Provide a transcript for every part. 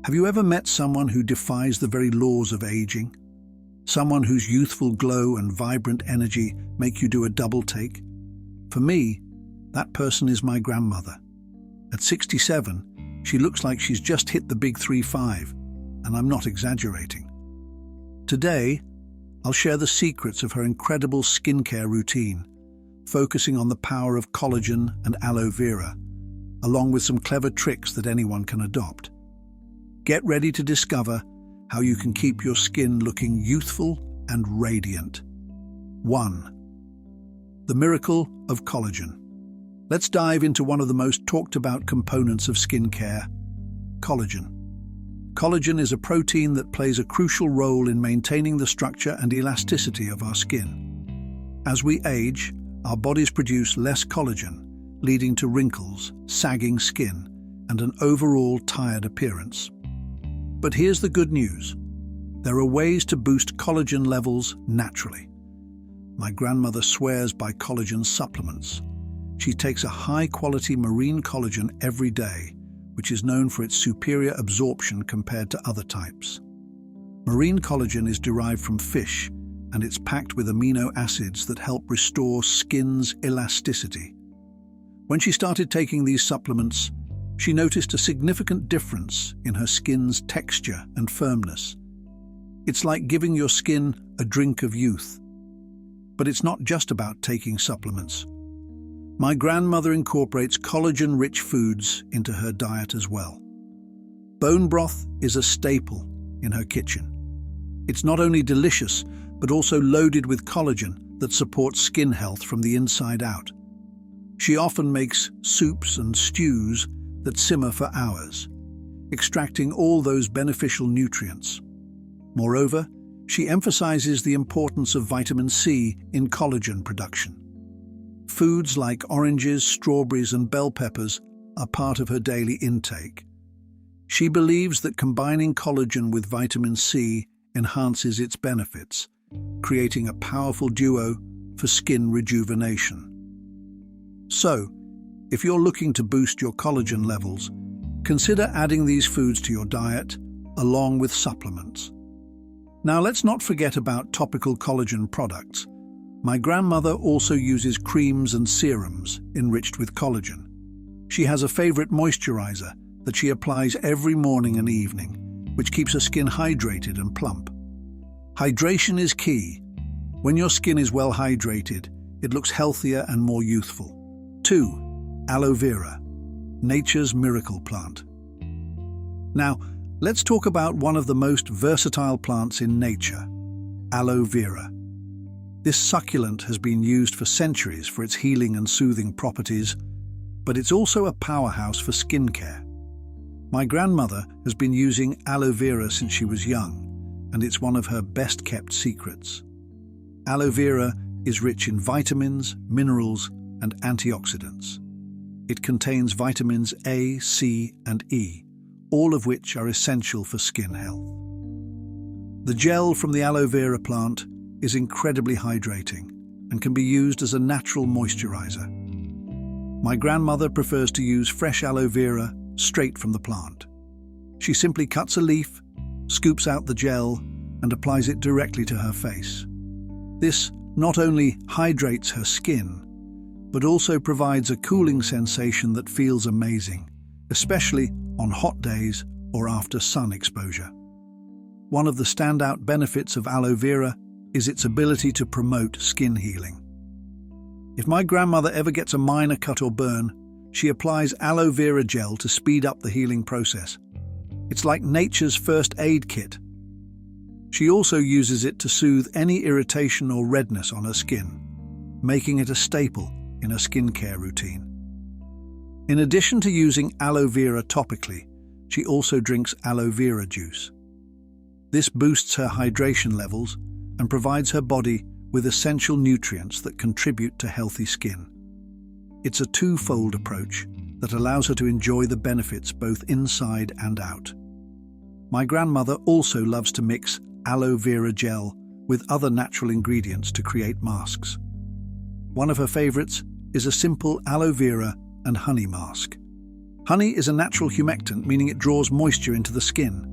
Have you ever met someone who defies the very laws of aging? Someone whose youthful glow and vibrant energy make you do a double take? For me, that person is my grandmother. At 67, she looks like she's just hit the big 3-5, and I'm not exaggerating. Today, I'll share the secrets of her incredible skincare routine, focusing on the power of collagen and aloe vera, along with some clever tricks that anyone can adopt. Get ready to discover how you can keep your skin looking youthful and radiant. 1. The miracle of collagen. Let's dive into one of the most talked about components of skincare, collagen. Collagen is a protein that plays a crucial role in maintaining the structure and elasticity of our skin. As we age, our bodies produce less collagen, leading to wrinkles, sagging skin, and an overall tired appearance. But here's the good news. There are ways to boost collagen levels naturally. My grandmother swears by collagen supplements. She takes a high-quality marine collagen every day, which is known for its superior absorption compared to other types. Marine collagen is derived from fish, and it's packed with amino acids that help restore skin's elasticity. When she started taking these supplements, she noticed a significant difference in her skin's texture and firmness. It's like giving your skin a drink of youth. But it's not just about taking supplements. My grandmother incorporates collagen-rich foods into her diet as well. Bone broth is a staple in her kitchen. It's not only delicious, but also loaded with collagen that supports skin health from the inside out. She often makes soups and stews that simmer for hours, extracting all those beneficial nutrients. Moreover, she emphasizes the importance of vitamin C in collagen production. Foods like oranges, strawberries, and bell peppers are part of her daily intake. She believes that combining collagen with vitamin C enhances its benefits, creating a powerful duo for skin rejuvenation. So, if you're looking to boost your collagen levels, consider adding these foods to your diet, along with supplements. Now let's not forget about topical collagen products. My grandmother also uses creams and serums enriched with collagen. She has a favorite moisturizer that she applies every morning and evening, which keeps her skin hydrated and plump. Hydration is key. When your skin is well hydrated, it looks healthier and more youthful. 2. Aloe vera, nature's miracle plant. Now, let's talk about one of the most versatile plants in nature, aloe vera. This succulent has been used for centuries for its healing and soothing properties, but it's also a powerhouse for skincare. My grandmother has been using aloe vera since she was young, and it's one of her best-kept secrets. Aloe vera is rich in vitamins, minerals, and antioxidants. It contains vitamins A, C, and E, all of which are essential for skin health. The gel from the aloe vera plant is incredibly hydrating and can be used as a natural moisturizer. My grandmother prefers to use fresh aloe vera straight from the plant. She simply cuts a leaf, scoops out the gel, and applies it directly to her face. This not only hydrates her skin, but also provides a cooling sensation that feels amazing, especially on hot days or after sun exposure. One of the standout benefits of aloe vera is its ability to promote skin healing. If my grandmother ever gets a minor cut or burn, she applies aloe vera gel to speed up the healing process. It's like nature's first aid kit. She also uses it to soothe any irritation or redness on her skin, making it a staple in her skincare routine. In addition to using aloe vera topically, she also drinks aloe vera juice. This boosts her hydration levels and provides her body with essential nutrients that contribute to healthy skin. It's a twofold approach that allows her to enjoy the benefits both inside and out. My grandmother also loves to mix aloe vera gel with other natural ingredients to create masks. One of her favorites is a simple aloe vera and honey mask. Honey is a natural humectant, meaning it draws moisture into the skin.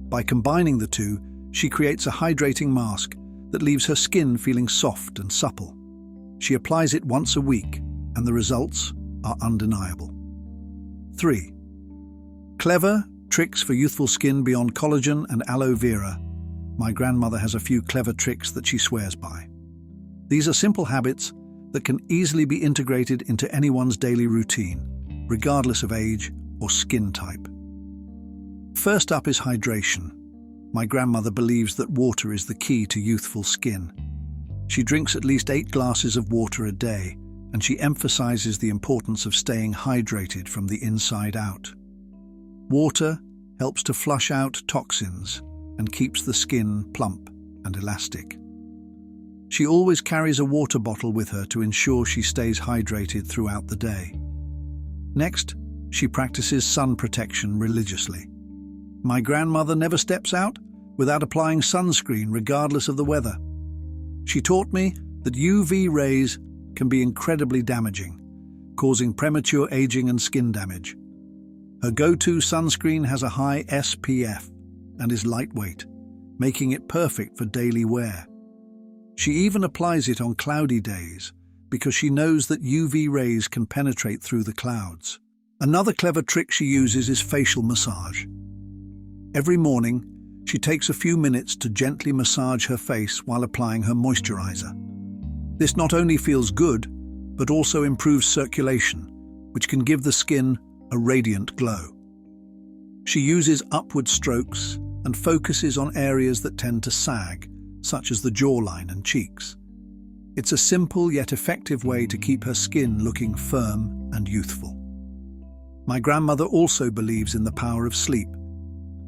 By combining the two, she creates a hydrating mask that leaves her skin feeling soft and supple. She applies it once a week, and the results are undeniable. 3. Clever tricks for youthful skin beyond collagen and aloe vera. My grandmother has a few clever tricks that she swears by. These are simple habits that can easily be integrated into anyone's daily routine, regardless of age or skin type. First up is hydration. My grandmother believes that water is the key to youthful skin. She drinks at least 8 glasses of water a day, and she emphasizes the importance of staying hydrated from the inside out. Water helps to flush out toxins and keeps the skin plump and elastic. She always carries a water bottle with her to ensure she stays hydrated throughout the day. Next, she practices sun protection religiously. My grandmother never steps out without applying sunscreen regardless of the weather. She taught me that UV rays can be incredibly damaging, causing premature aging and skin damage. Her go-to sunscreen has a high SPF and is lightweight, making it perfect for daily wear. She even applies it on cloudy days because she knows that UV rays can penetrate through the clouds. Another clever trick she uses is facial massage. Every morning, she takes a few minutes to gently massage her face while applying her moisturizer. This not only feels good, but also improves circulation, which can give the skin a radiant glow. She uses upward strokes and focuses on areas that tend to sag, such as the jawline and cheeks. It's a simple yet effective way to keep her skin looking firm and youthful. My grandmother also believes in the power of sleep.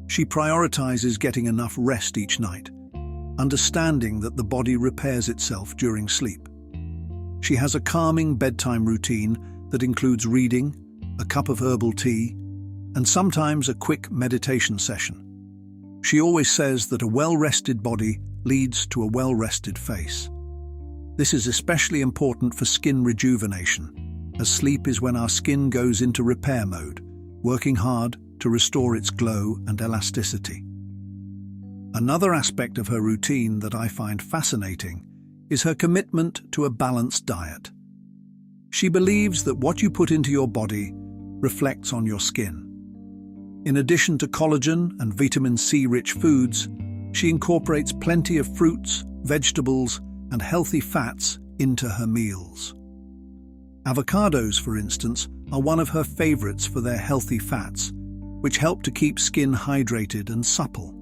She prioritizes getting enough rest each night, understanding that the body repairs itself during sleep. She has a calming bedtime routine that includes reading, a cup of herbal tea, and sometimes a quick meditation session. She always says that a well-rested body leads to a well-rested face. This is especially important for skin rejuvenation, as sleep is when our skin goes into repair mode, working hard to restore its glow and elasticity. Another aspect of her routine that I find fascinating is her commitment to a balanced diet. She believes that what you put into your body reflects on your skin. In addition to collagen and vitamin C-rich foods, she incorporates plenty of fruits, vegetables, and healthy fats into her meals. Avocados, for instance, are one of her favorites for their healthy fats, which help to keep skin hydrated and supple.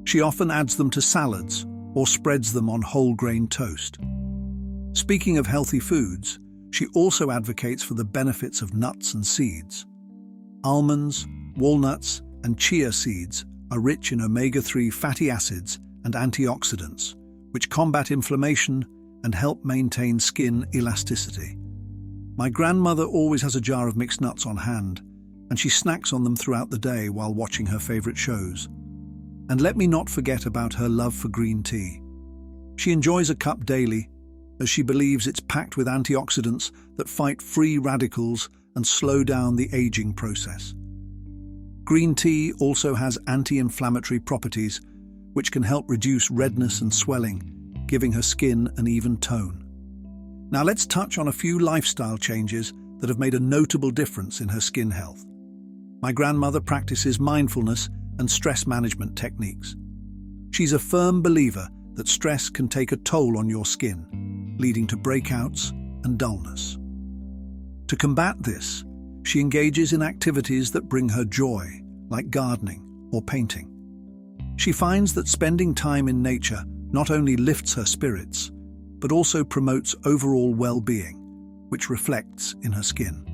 She often adds them to salads or spreads them on whole grain toast. Speaking of healthy foods, she also advocates for the benefits of nuts and seeds. Almonds, walnuts, and chia seeds are rich in omega-3 fatty acids and antioxidants, which combat inflammation and help maintain skin elasticity. My grandmother always has a jar of mixed nuts on hand, and she snacks on them throughout the day while watching her favorite shows. And let me not forget about her love for green tea. She enjoys a cup daily, as she believes it's packed with antioxidants that fight free radicals and slow down the aging process. Green tea also has anti-inflammatory properties, which can help reduce redness and swelling, giving her skin an even tone. Now let's touch on a few lifestyle changes that have made a notable difference in her skin health. My grandmother practices mindfulness and stress management techniques. She's a firm believer that stress can take a toll on your skin, leading to breakouts and dullness. To combat this, she engages in activities that bring her joy, like gardening or painting. She finds that spending time in nature not only lifts her spirits, but also promotes overall well-being, which reflects in her skin.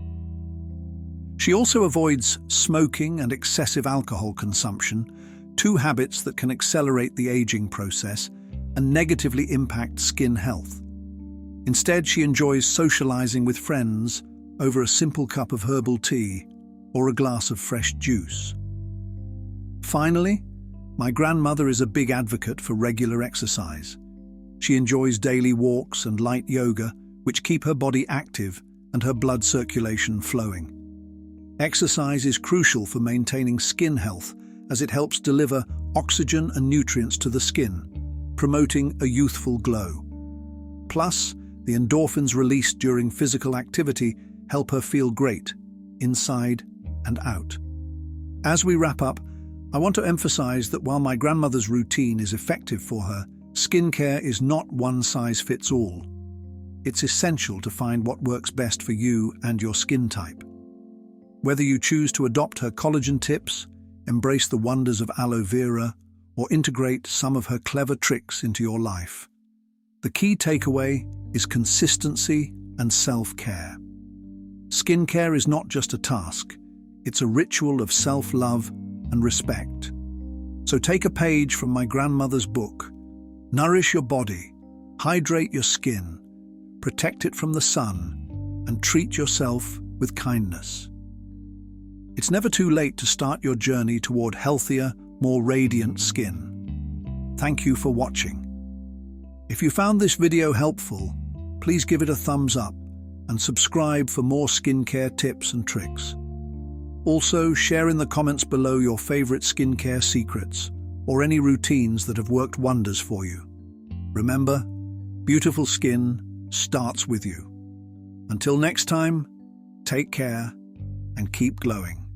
She also avoids smoking and excessive alcohol consumption, two habits that can accelerate the aging process and negatively impact skin health. Instead, she enjoys socializing with friends over a simple cup of herbal tea or a glass of fresh juice. Finally, my grandmother is a big advocate for regular exercise. She enjoys daily walks and light yoga, which keep her body active and her blood circulation flowing. Exercise is crucial for maintaining skin health as it helps deliver oxygen and nutrients to the skin, promoting a youthful glow. Plus, the endorphins released during physical activity help her feel great, inside and out. As we wrap up, I want to emphasize that while my grandmother's routine is effective for her, skincare is not one size fits all. It's essential to find what works best for you and your skin type. Whether you choose to adopt her collagen tips, embrace the wonders of aloe vera, or integrate some of her clever tricks into your life, the key takeaway is consistency and self-care. Skincare is not just a task, it's a ritual of self-love and respect. So take a page from my grandmother's book. Nourish your body, hydrate your skin, protect it from the sun, and treat yourself with kindness. It's never too late to start your journey toward healthier, more radiant skin. Thank you for watching. If you found this video helpful, please give it a thumbs up and subscribe for more skincare tips and tricks. Also, share in the comments below your favorite skincare secrets or any routines that have worked wonders for you. Remember, beautiful skin starts with you. Until next time, take care and keep glowing.